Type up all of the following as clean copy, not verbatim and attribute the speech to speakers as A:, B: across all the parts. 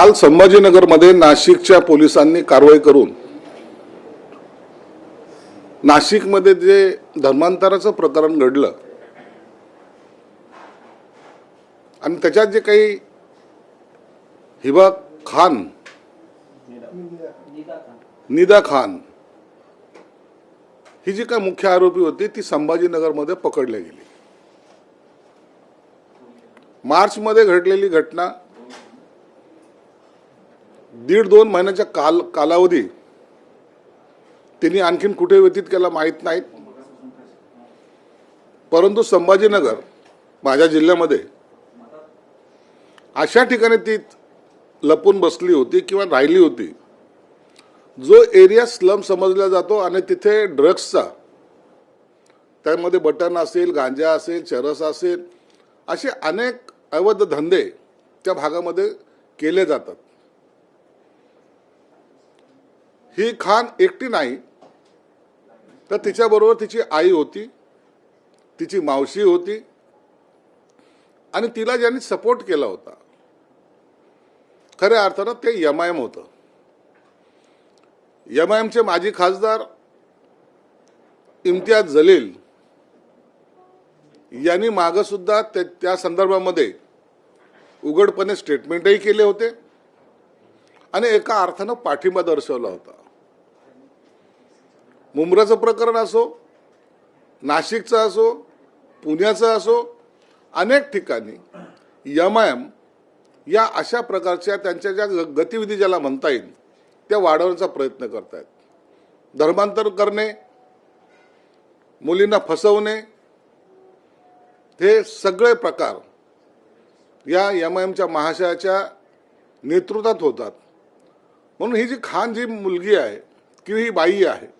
A: काल संभाजीनगरमध्ये नाशिकच्या पोलिसांनी कारवाई करून नाशिकमध्ये जे धर्मांतराचं प्रकरण घडलं आणि त्याच्यात जे काही हिबा खान, निदा खान ही जी काय मुख्य आरोपी होती ती संभाजीनगरमध्ये पकडली गेली। मार्च मध्ये घडलेली घटना 1.5-2 महिन्याच्या कालावधी तिने आणखीन कुठे व्यतीत केला माहित नाही, परंतु संभाजीनगर माझ्या जिल्ह्यामध्ये अशा ठिकाणी ती लपून बसली होती किंवा राहिली होती जो एरिया स्लम समजला जातो आणि तिथे ड्रग्सचा, त्यामध्ये बटन असेल, गांजा असेल, चरस असेल, असे अनेक अवैध धंदे त्या भागामध्ये केले जातात। ही खान एकटी नाही तर तिच्याबरोबर तिची आई होती, तिची मावशी होती आणि तिला ज्यांनी सपोर्ट केला होता खऱ्या अर्थानं ते एमआयएम होतं। एमआयएमचे माजी खासदार इम्तियाज जलील यांनी मागे सुद्धा त्या संदर्भामध्ये उघडपणे स्टेटमेंटही केले होते आणि एका अर्थानं पाठिंबा दर्शवला होता। मुंब्राचं प्रकरण असो, नाशिकचं असो, पुण्याचं असो, अनेक ठिकाणी एमआयएम या अशा प्रकारच्या त्यांच्या ज्या गतिविधी ज्याला म्हणता येईल त्या वाढवण्याचा प्रयत्न करतायत। धर्मांतर करणे, मुलींना फसवणे, हे सगळे प्रकार या एमआयएमच्या महाशयाच्या नेतृत्वात होतात। म्हणून ही जी खान जी मुलगी आहे किंवा ही बाई आहे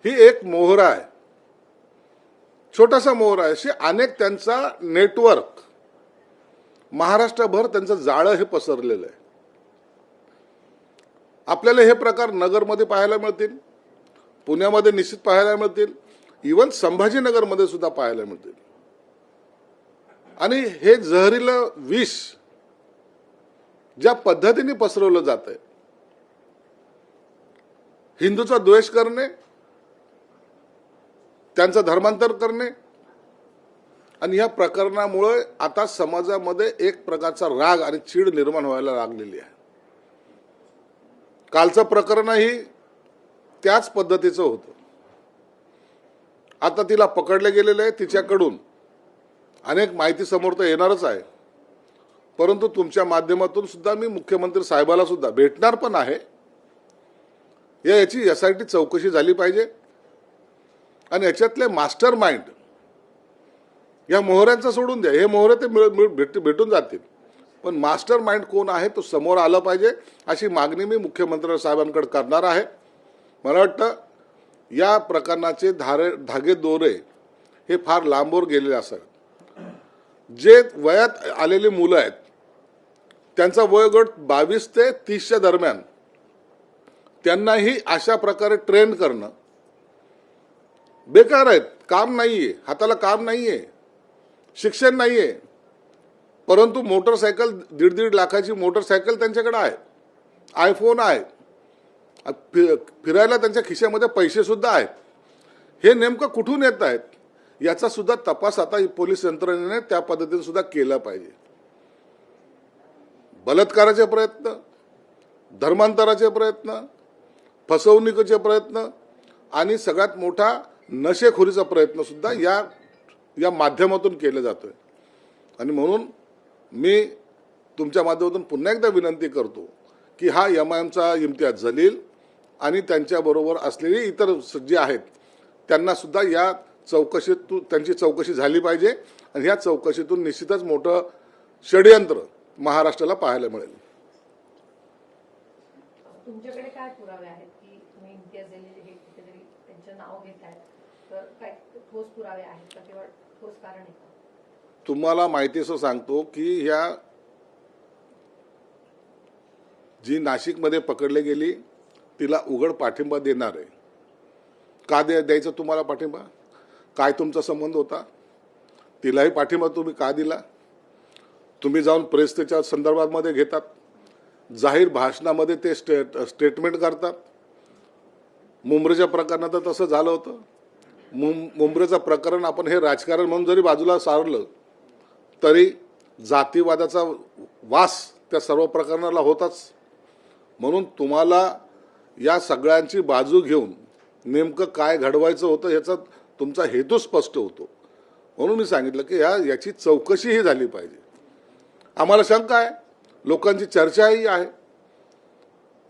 A: ही एक मोहरा आहे, छोटासा मोहरा आहे। असे अनेक त्यांचा नेटवर्क महाराष्ट्रभर त्यांचं जाळं हे पसरलेलं आहे। आपल्याला हे प्रकार नगरमध्ये पाहायला मिळतील, पुण्यामध्ये निश्चित पाहायला मिळतील, इवन संभाजीनगरमध्ये सुद्धा पाहायला मिळतील। आणि हे जहरीलं विष ज्या पद्धतीने पसरवलं जात आहे, हिंदूचा द्वेष करणे, त्यांचं धर्मांतर करणे, आणि या प्रकरणामुळे आता समाजामध्ये एक प्रकारचा राग आणि चीड निर्माण व्हायला लागलेली आहे। कालचं प्रकरणही त्याच पद्धतीचं होतं। आता तिला पकडले गेलेले आहे, तिच्याकडून अनेक माहिती समोर तर येणारच आहे, परंतु तुमच्या माध्यमातून सुद्धा मी मुख्यमंत्री साहेबाला सुद्धा भेटणार पण आहे। याची एसआयटी चौकशी झाली पाहिजे आणि याच्यातले मास्टर माइंड या मोहऱ्यांचं सोडून द्या, हे मोहरे ते भेटून जातील, पण मास्टर माइंड कोण आहे तो समोर आला पाहिजे, अशी मागणी मी मुख्यमंत्री साहेबांकडे करणार आहे। मला वाटतं या प्रकरणाचे धागे दोरे हे फार लांबवर गेलेले असतात। जे वयात आलेली मुलं आहेत त्यांचा वयोगट 22 ते 30च्या दरम्यान, त्यांनाही अशा प्रकारे ट्रेन करणं बेकार आहेत। काम नाहीये, हाताला काम नाहीये, शिक्षण नाहीये, परंतु मोटरसायकल 1.5 लाखाची मोटरसायकल त्यांच्याकडे आहे, आयफोन आहे, फिरायला त्यांच्या खिशामध्ये पैसे सुद्धा आहेत। हे नेमकं कुठून येत आहेत याचा सुद्धा तपास आता पोलीस यंत्रणेने त्या पद्धतीने सुद्धा केला पाहिजे। बलात्काराचे प्रयत्न, धर्मांतराचे प्रयत्न, फसवणुकीचे प्रयत्न आणि सगळ्यात मोठा नशेखोरीचा प्रयत्न सुद्धा या माध्यमातून केला जातोय। आणि म्हणून मी तुमच्या माध्यमातून पुन्हा एकदा विनंती करतो की हा एमआयएमचा इम्तियाज जलील आणि त्यांच्याबरोबर असलेली इतर जे आहेत त्यांना सुद्धा या चौकशीतून त्यांची चौकशी झाली पाहिजे आणि या चौकशीतून निश्चितच मोठं षडयंत्र महाराष्ट्राला पाहायला मिळेल।
B: तुमच्याकडे काय पुरावे आहेत की तुम्ही इम्तियाज जलील हे कुठेतरी त्यांचे नाव घेत आहेत, तर काय ठोस पुरावे आहेत का किंवा ठोस कारण आहे का?
A: तुम्हाला माहितीचं सांगतो की ह्या जी नाशिकमध्ये पकडली गेली तिला उघड पाठिंबा देणार आहे। का द्यायचं तुम्हाला पाठिंबा? काय तुमचा संबंध होता? तिलाही पाठिंबा तुम्ही का दिला? तुम्ही जाऊन प्रेस त्याच्या संदर्भामध्ये घेतात, जाहीर भाषणामध्ये ते स्टेटमेंट करतात. मुंब्रेच्या प्रकरणात तर तसं झालं होतं. मुंब्रेचं प्रकरण आपण हे राजकारण म्हणून जरी बाजूला सारलं तरी जातीवादाचा वास त्या सर्व प्रकरणाला होताच. म्हणून तुम्हाला या सगळ्यांची बाजू घेऊन नेमकं काय घडवायचं होतं याचा तुमचा हेतू स्पष्ट होतो. म्हणून मी सांगितलं की याची चौकशीही झाली पाहिजे. आम्हाला शंका आहे, लोकांची चर्चाही आहे.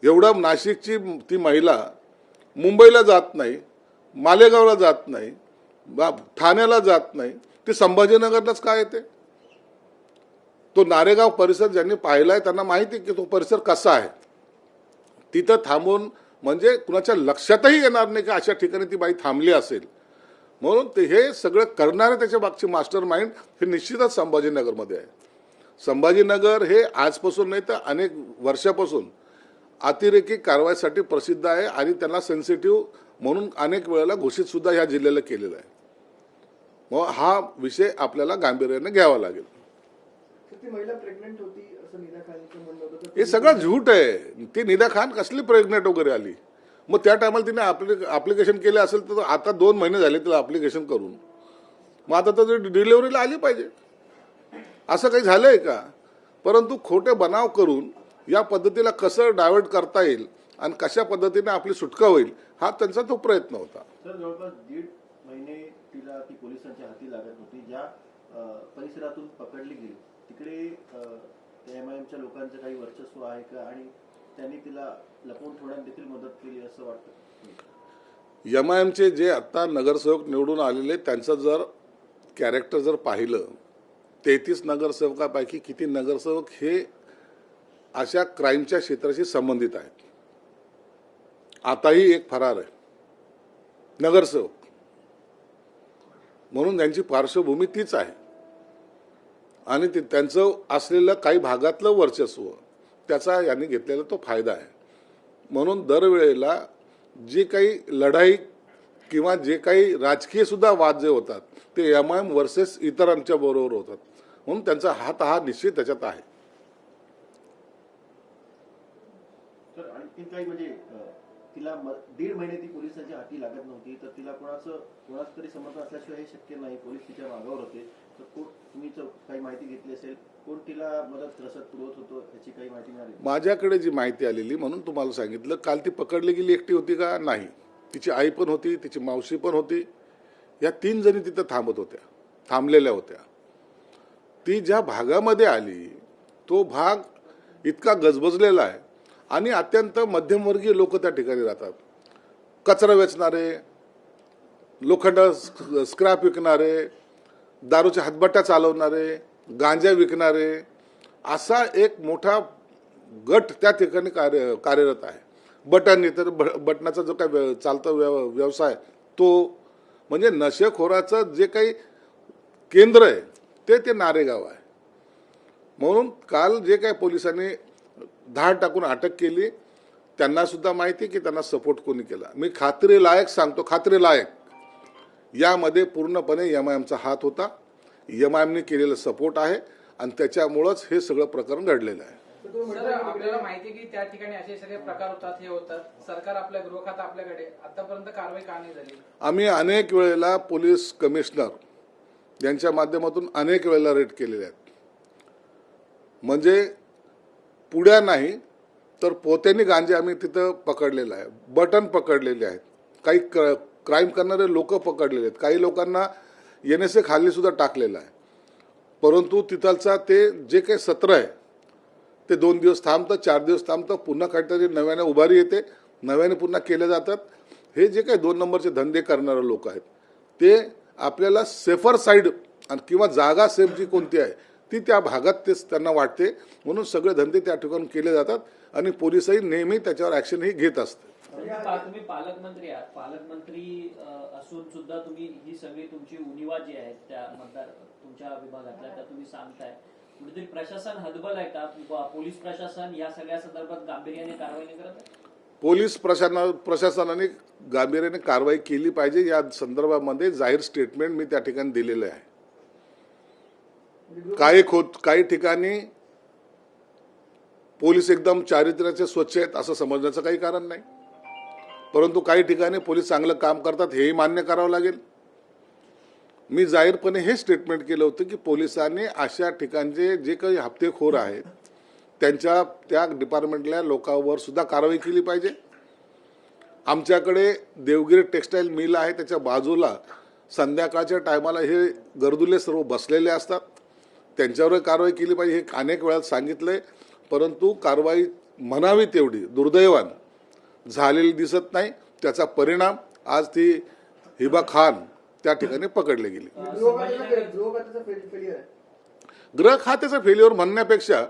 A: एवढं नाशिकची ती महिला मुंबईला जात नाही, मालेगावला जात नाही, ठाण्याला जात नाही, ती संभाजीनगरलाच काय येते. तो नारेगाव परिसर ज्यांनी पाहिलाय त्यांना माहिती की तो परिसर कसा आहे. तिथं थांबून म्हणजे कुणाच्या लक्षातही येणार नाही की अशा ठिकाणी ती बाई थांबली असेल. म्हणून ते हे सगळं करणारे त्याच्या मागचे मास्टर माइंड हे निश्चितच संभाजीनगरमध्ये आहे. संभाजीनगर हे आजपासून नाही तर अनेक वर्षापासून अतिरेकी कारवाईसाठी प्रसिद्ध आहे आणि त्यांना सेन्सिटिव्ह म्हणून अनेक वेळेला घोषित सुद्धा ह्या जिल्ह्याला केलेला आहे. मग हा विषय आपल्याला गांभीर्याने घ्यावा लागेल.
C: ती महिला प्रेग्नेंट होती असं निदा खानचं म्हणणं होतं.
A: हे सगळं झूट आहे. ती निदा खान कसली प्रेग्नेंट वगैरे आली. मग त्या टायमाला तिने ॲप्लिकेशन केले असेल तर आता 2 महिने झाले तिला ॲप्लिकेशन करून. मग आता तर डिलिव्हरीला आली पाहिजे. असं काही झालंय का. परंतु खोटे बनाव करून या पद्धतीला कसं डायव्हर्ट करता येईल आणि कशा पद्धतीने आपली सुटका होईल हा त्यांचा तो प्रयत्न होता.
D: सर, जवळपास 1.5 महिने तिला ती पोलिसांच्या हाती लागत होती. ज्या परिसरातून पकडली गेली तिकडे MIMच्या लोकांचं काही वर्चस्व आहे का आणि त्यांनी तिला लपवून ठेवण्यात देखील मदत केली असं वाटतं.
A: MIMचे जे आता नगरसेवक निवडून आलेले त्यांचं जर कॅरेक्टर जर पाहिलं 33 नगरसेवकापैकी किती नगरसेवक हे अशा क्राईमच्या क्षेत्राशी संबंधित आहेत. आताही एक फरार आहे नगरसेवक म्हणून त्यांची पार्श्वभूमी तीच आहे आणि त्यांचं असलेलं काही भागातलं वर्चस्व त्याचा यांनी घेतलेला तो फायदा आहे. म्हणून दरवेळेला जी काही लढाई किंवा जे काही राजकीय सुद्धा वाद जे होतात ते MIM वर्सेस इतरांच्या बरोबर होतात. म्हणून त्यांचा हात हा निश्चित त्याच्यात आहे.
D: तर आणखी काही म्हणजे तिला 1.5 महिने ती पोलिसांच्या हाती लागत नव्हती तर तिला कोणाच तरी समर्थन असल्याशिवाय हे शक्य नाही. पोलीस तिच्या मागावर होते. तर तुम्ही काही माहिती घेतली असेल, कोण तिला मदत रसद पुरवत होतो याची काही माहिती मिळाली?
A: माझ्याकडे जी माहिती आलेली म्हणून तुम्हाला सांगितलं. काल ती पकडली गेली एकटी होती का. नाही, तिची आई पण होती, तिची मावशी पण होती. या 3 जणी तिथं थांबलेल्या होत्या. ती ज्या भागामध्ये आली तो भाग इतका गजबजलेला आहे आणि अत्यंत मध्यमवर्गीय लोक त्या ठिकाणी राहतात. कचरा वेचणारे, लोखंड स्क्रॅप विकणारे, दारूच्या हातभट्ट्या चालवणारे, गांजा विकणारे असा एक मोठा गट त्या ठिकाणी कार्यरत आहे. बटनाचा जो काही चालता व्यवसाय तो म्हणजे नशेखोराचं जे काही केंद्र आहे ते नारेगाव आहे. म्हणून काल जे काही पोलिसांनी धाड टाकून अटक केली त्यांना सुद्धा माहिती की त्यांना सपोर्ट कोणी केला. मी खात्रीलायक सांगतो, खात्रीलायक यामध्ये पूर्णपणे MIMचा हात होता. MIMने केलेला सपोर्ट आहे आणि त्याच्यामुळंच हे सगळं प्रकरण घडलेलं आहे.
E: सर, आपल्याला माहिती की त्या ठिकाणी असे सगळे प्रकार होतात, हे होतात. सरकार आपल्या गृह खातं आपल्याकडे आतापर्यंत कारवाई का नाही झाली?
A: आम्ही अनेक वेळेला पोलीस कमिशनर यांच्या माध्यमातून अनेक वेळेला रेड केलेले आहेत. म्हणजे पुड्या नाही तर पोत्यांनी गांजे आम्ही तिथं पकडलेलं आहे. बटन पकडलेले आहेत. काही क्राईम करणारे लोक पकडलेले आहेत. काही लोकांना NSA खाली सुद्धा टाकलेलं आहे. परंतु तिथलचा ते जे काही सत्र आहे ते 2 दिवस थांबतं, 4 दिवस थांबतं, पुन्हा काहीतरी नव्याने उभारी येते, नव्याने पुन्हा केले जातात. हे जे काही 2 नंबरचे धंदे करणारे लोक आहेत ते आपल्याला सेफर साईड किंवा जागा सेफ जी कोणती आहे ती त्या भागात तेच त्यांना वाटते. म्हणून सगळे धंदे त्या ठिकाणी केले जातात आणि पोलिसही नेहमी त्याच्यावर ॲक्शनही घेत असते.
F: तुम्ही पालकमंत्री आहात. पालकमंत्री असून सुद्धा तुम्ही ही सगळी तुमची उणिवा जी आहेत त्या मतदार तुमच्या विभागातल्या त्या तुम्ही सांगताय. कुठेतरी प्रशासन हतबल आहे का? पोलीस प्रशासन या सगळ्या संदर्भात गांभीर्याने कारवाई नाही करत आहे?
A: पोलीस प्रशासनाने गांभीर्याने कारवाई केली पाहिजे या संदर्भामध्ये जाहीर स्टेटमेंट मी त्या ठिकाणी दिलेलं आहे. काही ठिकाणी पोलीस एकदम चारित्र्याचे स्वच्छ आहेत असं समजण्याचं काही कारण नाही, परंतु काही ठिकाणी पोलीस चांगलं काम करतात हेही मान्य करावं लागेल. मी जाहीरपणे हे स्टेटमेंट केलं होतं की पोलिसांनी अशा ठिकाणचे जे काही हप्तेखोर आहेत त्यांच्या त्या डिपार्टमेंटल्या लोकांवर सुद्धा कारवाई केली पाहिजे. आमच्याकडे देवगिरी टेक्सटाईल मिल आहे, त्याच्या बाजूला संध्याकाळच्या टायमाला हे गर्दुले सर्व बसलेले असतात, त्यांच्यावर कारवाई केली पाहिजे. हे अनेक वेळा सांगितलंय, परंतु कारवाई म्हणावी तेवढी दुर्दैवानं झालेली दिसत नाही. त्याचा परिणाम आज ती हिबा खान त्या ठिकाणी पकडली गेली.
C: गृहखात्याचा फेलियर आहे.
A: ग्रह खात्याचा फेल्युअर म्हणण्यापेक्षा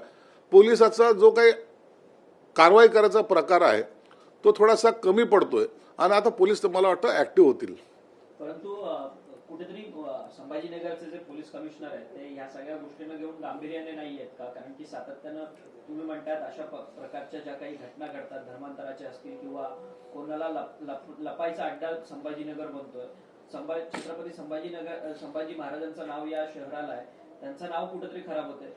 A: पोलिसाचा जो काही कारवाई करायचा प्रकार आहे तो थोडासा कमी पडतोय आणि आता पोलीस तर मला वाटतं ऍक्टिव्ह होतील.
F: परंतु कुठेतरी संभाजीनगरचे जे पोलीस कमिशनर आहेत ते ह्या सगळ्या गोष्टींना घेऊन गांभीर्याने नाही आहेत का? कारण की सातत्यानं तुम्ही म्हणतात अशा प्रकारच्या ज्या काही घटना घडतात, धर्मांतराच्या असतील किंवा कोणाला लपायचा अड्डा संभाजीनगर बनतोय. छत्रपती संभाजी महाराजांचं नाव या शहराला आहे, त्यांचं नाव कुठेतरी खराब होतंय.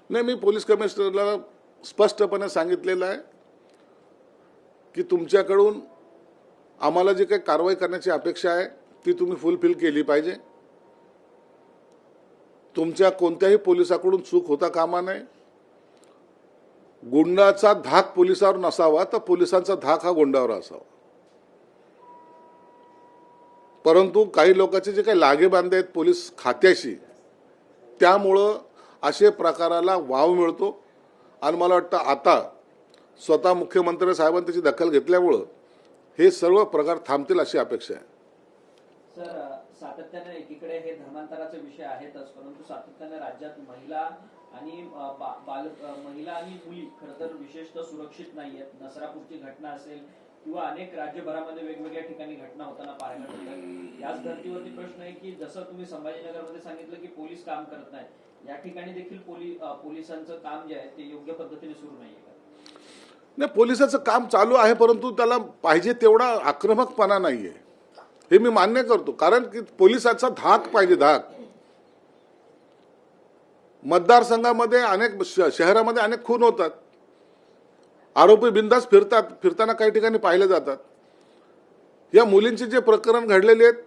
A: नाही, मी पोलीस कमिशनरला स्पष्टपणे सांगितलेलं आहे की तुमच्याकडून आम्हाला जी काही कारवाई करण्याची अपेक्षा आहे ती तुम्ही फुलफिल केली पाहिजे. तुमच्या कोणत्याही पोलिसाकडून चूक होता कामा नये. गुंडाचा धाक पोलिसावर नसावा तर पोलिसांचा धाक हा गुंडावर असावा. परंतु काही लोकांचे जे काही लागेबांधे आहेत पोलीस खात्याशी, त्यामुळं असे प्रकाराला वाव मिळतो आणि मला वाटतं आता स्वतः मुख्यमंत्री साहेबांनी त्याची दखल घेतल्यामुळं हे सर्व प्रकार थांबतील अशी अपेक्षा आहे.
F: सर, सातत्यानं एकीकडे हे धर्मांतराचे विषय आहेतच, परंतु सातत्यानं राज्यात महिला आणि महिला आणि मुली खरं तर विशेषतः सुरक्षित नाही आहेत. नसरापूरची घटना असेल किंवा अनेक राज्यभरामध्ये वेगवेगळ्या ठिकाणी घटना होताना पाहायला मिळतात. याच धर्तीवरती प्रश्न आहे की जसं तुम्ही संभाजीनगरमध्ये सांगितलं की पोलीस काम करत नाही, या ठिकाणी देखील पोलिसांचं काम जे आहे ते योग्य पद्धतीने सुरू नाहीये का?
A: नाही, पोलिसाचं काम चालू आहे, परंतु त्याला पाहिजे तेवढा आक्रमकपणा नाहीये हे मी मान्य करतो. कारण की पोलिसाचा धाक पाहिजे, धाक. मतदारसंघामध्ये अनेक शहरामध्ये अनेक खून होतात, आरोपी बिंदास फिरताना काही ठिकाणी पाहिले जातात. या मुलींचे जे प्रकरण घडलेले आहेत,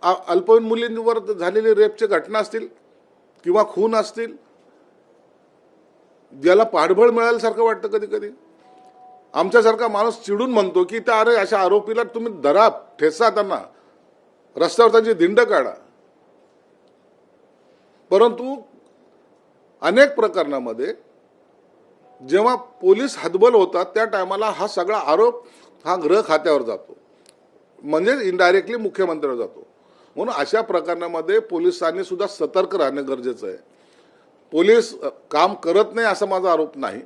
A: अल्पवयीन मुलींवर झालेली रेपची घटना असतील किंवा खून असतील, ज्याला पाठबळ मिळाल्यासारखं वाटतं कधी कधी. आमच्यासारखा माणूस चिडून म्हणतो की त्या अरे अशा आरोपीला तुम्ही धरा, ठेसा, त्यांना रस्त्यावर त्यांची दिंड काढा. परंतु अनेक प्रकरणामध्ये जेव्हा पोलीस हतबल होतात त्या टायमाला हा सगळा आरोप हा गृह खात्यावर जातो, म्हणजे इनडायरेक्टली मुख्यमंत्र्यावर जातो. म्हणून अशा प्रकरणामध्ये पोलिसांनी सुद्धा सतर्क राहणं गरजेचं आहे. पोलीस काम करत नाही असा माझा आरोप नाही,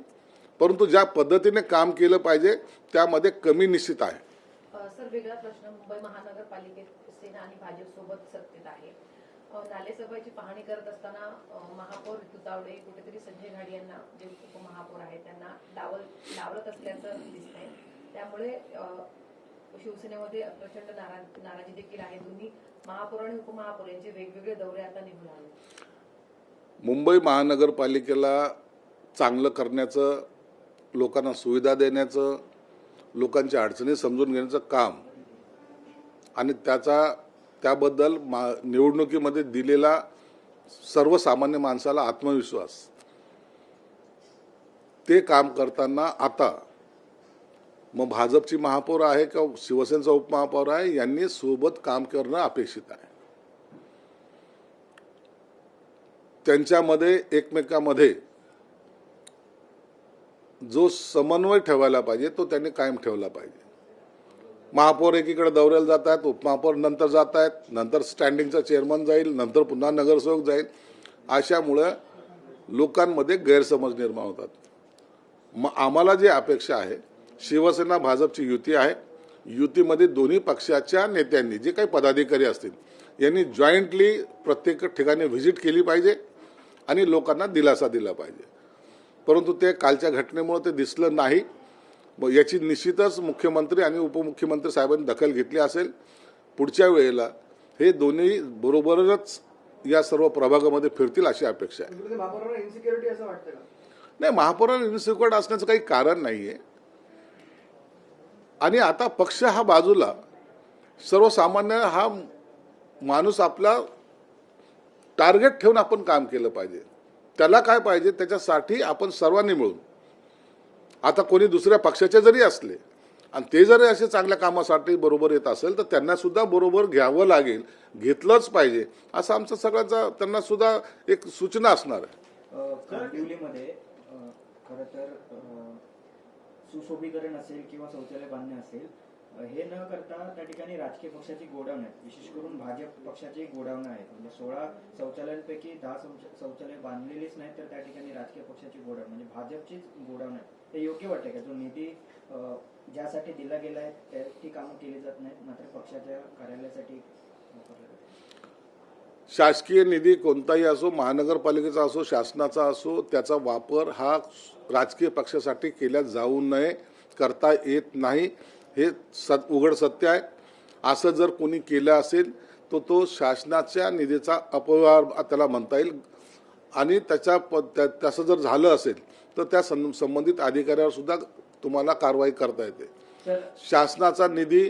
A: परंतु ज्या पद्धतीने काम केलं पाहिजे त्यामध्ये कमी निश्चित आहे.
B: सर, वेगळा प्रश्न. मुंबई महानगरपालिकेत सेना आणि भाजप सोबत सत्तेत आहे. नालेसफाईची पाहणी करत असताना महापौर ऋतू तावडे कुठेतरी संजय घाडी यांना, जे उपमहापौर आहेत, त्यांना डावलत असल्याचं दिसतंय. त्यामुळे शिवसेनेमध्ये प्रचंड नाराजी देखील आहे. दोन्ही महापौर आणि उपमहापौर यांचे वेगवेगळे दौरे आता निघून आले.
A: मुंबई महानगरपालिकेला चांगलं करण्याचं, लोकांना सुविधा देण्याचं, लोकांच्या अडचणी समजून घेण्याचं काम आणि त्याबद्दल निवडणुकीमध्ये दिलेला सर्वसामान्य माणसाला आत्मविश्वास, ते काम करताना आता मग भाजपची महापौर आहे का शिवसेनेचा उपमहापौर आहे, यांनी सोबत काम करणं अपेक्षित आहे. त्यांच्यामध्ये एकमेकांमध्ये जो समन्वय ठेवायला पाहिजे तो त्यांनी कायम ठेवला पाहिजे. महापौर एकीकडे दौऱ्याला जात आहेत, उपमहापौर नंतर जात आहेत, नंतर स्टँडिंगचा चेअरमन जाईल, नंतर पुन्हा नगरसेवक जाईल. अशामुळं लोकांमध्ये गैरसमज निर्माण होतात. मग आम्हाला जी अपेक्षा आहे, शिवसेना भाजपची युती आहे, युतीमध्ये दोन्ही पक्षाच्या नेत्यांनी, जे काही पदाधिकारी असतील, यांनी जॉईंटली प्रत्येक ठिकाणी व्हिजिट केली पाहिजे आणि लोकांना दिलासा दिला पाहिजे. परंतु ते कालच्या घटनेमुळे ते दिसलं नाही. याची निश्चितच मुख्यमंत्री आणि उपमुख्यमंत्री साहेबांनी दखल घेतली असेल. पुढच्या वेळेला हे दोन्ही बरोबरच या सर्व प्रभागामध्ये फिरतील अशी अपेक्षा आहे.
C: महापौरांना इन्सिक्युरिटी असं वाटतं का?
A: नाही, महापौरांना इन्सिक्युअर्ड असण्याचं काही कारण नाही आहे. आणि आता पक्ष हा बाजूला, सर्वसामान्य हा माणूस आपला टार्गेट ठेवून आपण काम केलं पाहिजे. त्याला काय पाहिजे, त्याच्यासाठी आपण सर्वांनी मिळून, आता कोणी दुसऱ्या पक्षाचे जरी असले आणि ते जरी असे चांगल्या कामासाठी बरोबर येत असेल तर त्यांना सुद्धा बरोबर घ्यावं लागेल, घेतलंच पाहिजे, असं आमचं सगळ्यांचा त्यांना सुद्धा एक सूचना असणार आहे.
G: कांदिवलीमध्ये खरं तर सुशोभीकरण असेल किंवा शौचालय बांधणे असेल, हे न करता त्या ठिकाणी राजकीय पक्षाची गोडाऊन आहेत. विशेष करून भाजप पक्षाची गोडाऊन आहेत. म्हणजे 16 शौचालयांपैकी 10 शौचालय बांधलेलीच नाही, तर त्या ठिकाणी राजकीय पक्षाची गोडाऊन म्हणजे भाजपचीच गोडाऊन आहे. ते योग्य वाटते का? जो निधी ज्यासाठी दिला गेला आहे ती कामं केली जात नाहीत, मात्र पक्षाच्या कार्यालयासाठी वापरला जातो.
A: शासकीय निधी कोणताही असो, महानगरपालिकेचा असो, शासनाचा असो, त्याचा वापर हा राजकीय पक्षासाठी केला जाऊ नये, करता येत नाही. हे उघड सत्य आहे. असं जर कोणी केलं असेल तर तो शासनाच्या निधीचा अपव्यवहार त्याला म्हणता येईल. आणि तसं जर झालं असेल तर त्या संबंधित अधिकाऱ्यावर सुद्धा तुम्हाला कारवाई करता येते.
F: सर
A: शासनाचा निधी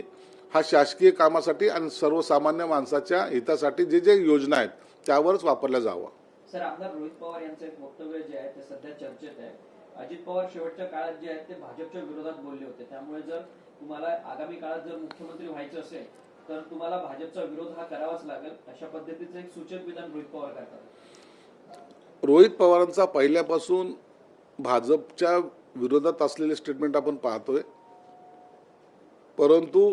A: हा शासकीय कामासाठी आणि सर्वसामान्य माणसाच्या हितासाठी जे जे योजना आहेत त्यावरच वापरला जावा.
F: सर आमदार रोहित पवार यांचं एक वक्तव्य जे आहे ते सध्या चर्चेत आहे. अजित पवार शेवटच्या काळात जे आहेत ते भाजपच्या विरोधात बोलले होते. त्यामुळे जर तुम्हाला आगामी काळात जर मुख्यमंत्री व्हायचं असेल तर तुम्हाला भाजपचा विरोध हा करावाच लागेल, अशा पद्धतीचं एक सूचक विधान रोहित पवार करतात.
A: रोहित पवारांचा पहिल्यापासून भाजपच्या विरोधात असलेले स्टेटमेंट आपण पाहतोय, परंतु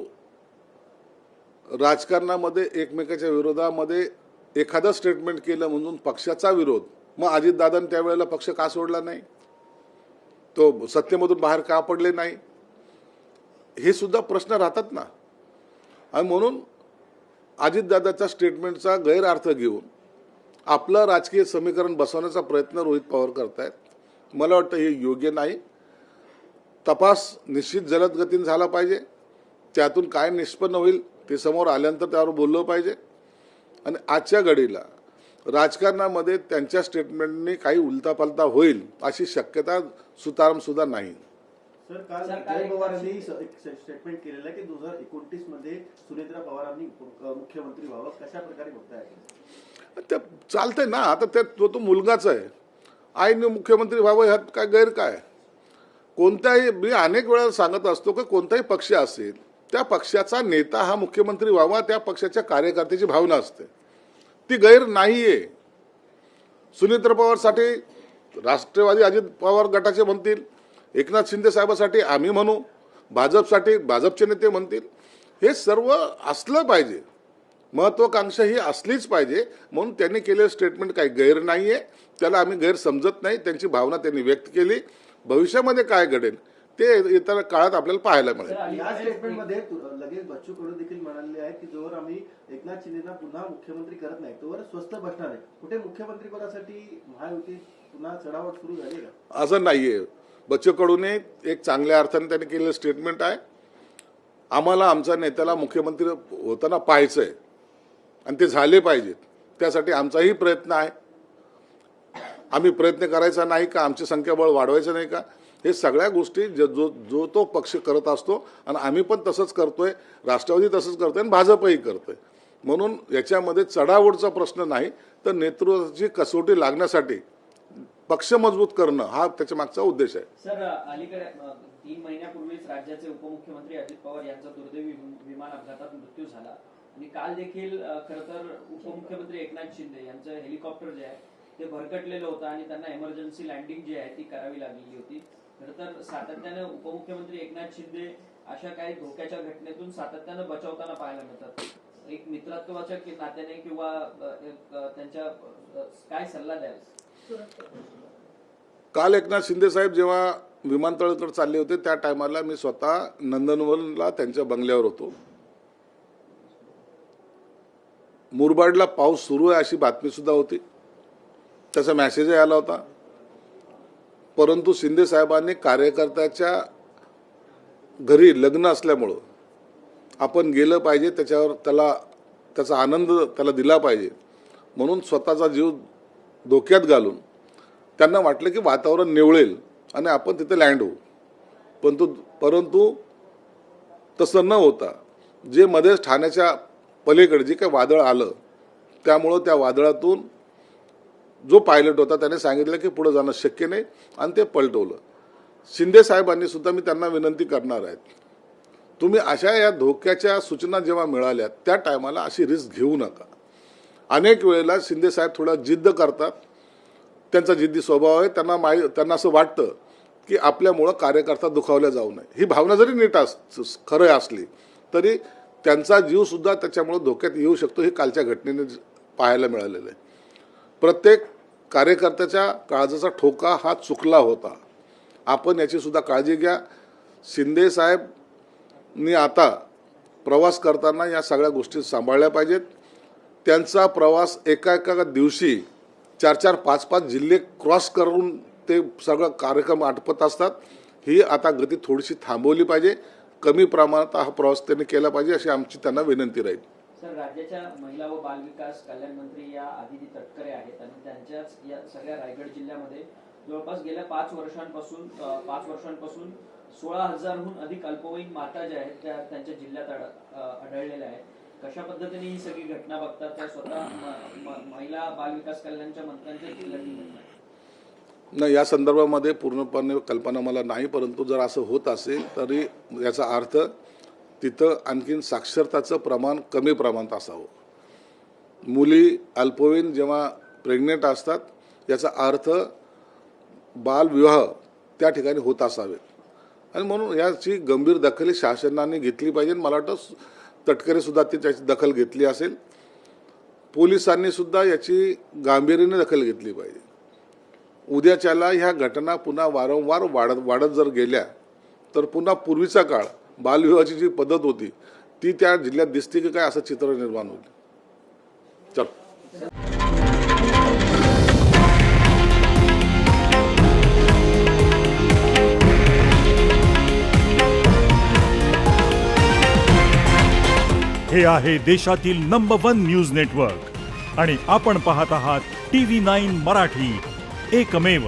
A: राजकारणामध्ये एकमेकाच्या विरोधामध्ये एखादं स्टेटमेंट केलं म्हणून पक्षाचा विरोध, मग अजितदादांनी त्यावेळेला पक्ष का सोडला नाही, तो सत्तेमधून बाहेर का पडले नाही, हे सुद्धा प्रश्न राहतात ना. आणि म्हणून अजितदादाच्या स्टेटमेंटचा गैरअर्थ घेऊन आपलं राजकीय समीकरण बसवण्याचा प्रयत्न रोहित पवार करतायत. मला वाटतं हे योग्य नाही. तपास निश्चित जलद गतीने झाला पाहिजे. त्यातून काय निष्पन्न होईल ते समोर आल्यानंतर त्यावर बोललं पाहिजे. आणि आजच्या घडीला राजकारणामध्ये त्यांच्या स्टेटमेंटने काही उलटापालटा होईल अशी शक्यता सुताराम सुद्धा नाही.
D: सर, काल जय पवारांनी एक स्टेटमेंट केलेलं आहे की 2029 मध्ये सुनेत्रा पवारांनी मुख्यमंत्री व्हावं. कशा प्रकारे बघताय?
A: ते चालतंय ना. आता तो मुलगाच आहे. आईने मुख्यमंत्री व्हावं ह्यात काय गैर काय? कोणत्याही, मी अनेक वेळा सांगत असतो की कोणताही पक्ष असेल त्या पक्षाचा नेता हा मुख्यमंत्री व्हावा, त्या पक्षाच्या कार्यकर्त्याची भावना असते, ती गैर नाहीये. सुनेत्रा पवारसाठी राष्ट्रवादी अजित पवार गटाचे म्हणतील, एकनाथ शिंदे साहेबांसाठी आम्ही म्हणू, भाजपसाठी भाजपचे नेते म्हणतील. हे सर्व असलं पाहिजे, महत्वाकांक्षा ही असलीच पाहिजे. म्हणून त्यांनी केलेलं स्टेटमेंट काही गैर नाहीये, त्याला आम्ही गैर समजत नाही. त्यांची भावना त्यांनी व्यक्त केली. भविष्यामध्ये काय घडेल ते येत्या काळात आपल्याला पाहायला मिळेल.
D: या स्टेटमेंटमध्ये लगेच बच्चू कडू देखील म्हणाले आहेत की जोवर आम्ही एकनाथ शिंदेना पुन्हा मुख्यमंत्री करत नाही तोवर स्वस्थ बसणार आहे. कुठे मुख्यमंत्री पदासाठी महायुती पुन्हा चढावट सुरू झाली का?
A: असं नाहीये. बच्चू कडूने एक चांगल्या अर्थाने त्यांनी केलेलं स्टेटमेंट आहे. आम्हाला आमच्या नेत्याला मुख्यमंत्री होताना पाहायचंय आणि ते झाले पाहिजेत. त्यासाठी आमचाही प्रयत्न आहे. आम्ही प्रयत्न करायचा नाही का, आमची संख्याबळ वाढवायचं नाही का, हे सगळ्या गोष्टी जो तो पक्ष करत असतो आणि आम्ही पण तसंच करतोय, राष्ट्रवादी तसंच करतोय आणि भाजपही करतोय. म्हणून याच्यामध्ये चढाओढचा प्रश्न नाही, तर नेतृत्वाची कसोटी लागण्यासाठी पक्ष मजबूत करणं हा त्याच्या मागचा उद्देश आहे.
F: सर अलीकडे 3 महिन्यापूर्वीच राज्याचे उपमुख्यमंत्री अजित पवार यांचा दुर्दैवी विमान अपघातात मृत्यू झाला आणि काल देखील खरं तर उपमुख्यमंत्री एकनाथ शिंदे यांचं हेलिकॉप्टर जे आहे ते भरकटलेलं होतं आणि त्यांना इमर्जन्सी लँडिंग जी आहे ती करावी लागलेली होती. खरं तर सातत्यानं उपमुख्यमंत्री एकनाथ शिंदे अशा काही धोक्याच्या घटनेतून सातत्यानं बचावताना पाहायला मिळतात. एक मित्रत्वाच्या नात्याने किंवा त्यांच्या काय सल्ला द्याल?
A: काल एकनाथ शिंदे साहेब जेव्हा विमानतळाकडे चालले होते त्या टायमाला मी स्वतः नंदनवनला त्यांच्या बंगल्यावर होतो. मुरबाडला पाऊस सुरू आहे अशी बातमी सुद्धा होती, त्याचा मेसेजही आला होता. परंतु शिंदे साहेबांनी कार्यकर्त्याच्या घरी लग्न असल्यामुळं आपण गेलं पाहिजे, त्याचा आनंद त्याला दिला पाहिजे म्हणून स्वतःचा जीव धोक्यात घालून त्यांना वाटलं की वातावरण निवळेल आणि आपण तिथे लँड होऊ, परंतु तसं न होता जे मध्येच ठाण्याच्या पलीकडे जे काही वादळ आलं, त्यामुळं त्या वादळातून जो पायलट होता त्याने सांगितलं की पुढे जाणं शक्य नाही आणि ते पलटवलं. शिंदे साहेबांनी सुद्धा, मी त्यांना विनंती करणार आहे, तुम्ही अशा या धोक्याच्या सूचना जेव्हा मिळाल्या त्या टायमाला अशी रिस्क घेऊ नका. अनेक वेळेला शिंदे साहेब थोडा जिद्द करतात, त्यांचा जिद्दी स्वभाव आहे, त्यांना असं वाटतं की आपल्यामुळं कार्यकर्ता दुखावला जाऊ नये. ही भावना जरी नीट खरं असली तरी त्यांचा जीवसुद्धा त्याच्यामुळं धोक्यात येऊ शकतो. हे कालच्या घटनेने पाहायला मिळालेलं आहे. प्रत्येक कार्यकर्त्याच्या काळजाचा ठोका हा चुकला होता. आपण याची सुद्धा काळजी घ्या. शिंदे साहेबनी आता प्रवास करताना या सगळ्या गोष्टी सांभाळल्या पाहिजेत. त्यांचा प्रवास एका दिवशी 4-4, 5-5 जिल्हे क्रॉस करून ते सगळं कार्यक्रम आटपत असतात. ही आता गती थोडीशी थांबवली पाहिजे. कमी प्रमाणात हा प्रवास त्यांनी केला पाहिजे अशी आमची त्यांना विनंती राहील.
F: सर, राज्याच्या महिला व बालविकास कल्याण मंत्री या आदिती तटकरे आहेत आणि त्यांच्याच या सगळ्या रायगड जिल्ह्यामध्ये जवळपास गेल्या 5 वर्षांपासून 16,000हून अधिक अल्पवयीन माता ज्या आहेत त्या त्यांच्या जिल्ह्यात आढळलेल्या आहेत. कशा पद्धतीने ही सगळी घटना बघतात त्या स्वतः महिला बालविकास कल्याणच्या मंत्र्यांच्या जिल्ह्यात?
A: नाही, या संदर्भामध्ये पूर्णपणे कल्पना मला नाही, परंतु जर असं होत असेल तरी याचा अर्थ तिथं आणखीन साक्षरताचं प्रमाण कमी प्रमाणात असावं. मुली अल्पवयीन जेव्हा प्रेग्नेंट असतात याचा अर्थ बालविवाह त्या ठिकाणी होत असावेत आणि म्हणून याची गंभीर दखल शासनाने घेतली पाहिजे. मला वाटतं तटकरेसुद्धा त्याची दखल घेतली असेल. पोलिसांनी सुद्धा याची गांभीर्याने दखल घेतली पाहिजे. उद्याच्याला ह्या घटना पुन्हा वारंवार वाढत जर गेल्या तर पुन्हा पूर्वीचा काळ बालविवाहाची जी पद्धत होती ती त्या जिल्ह्यात दिसते की काय असं चित्र निर्माण होईल. चल.
H: हे आहे देशातील नंबर 1 न्यूज नेटवर्क आणि आपण पाहत आहात TV9 मराठी, एकमेव.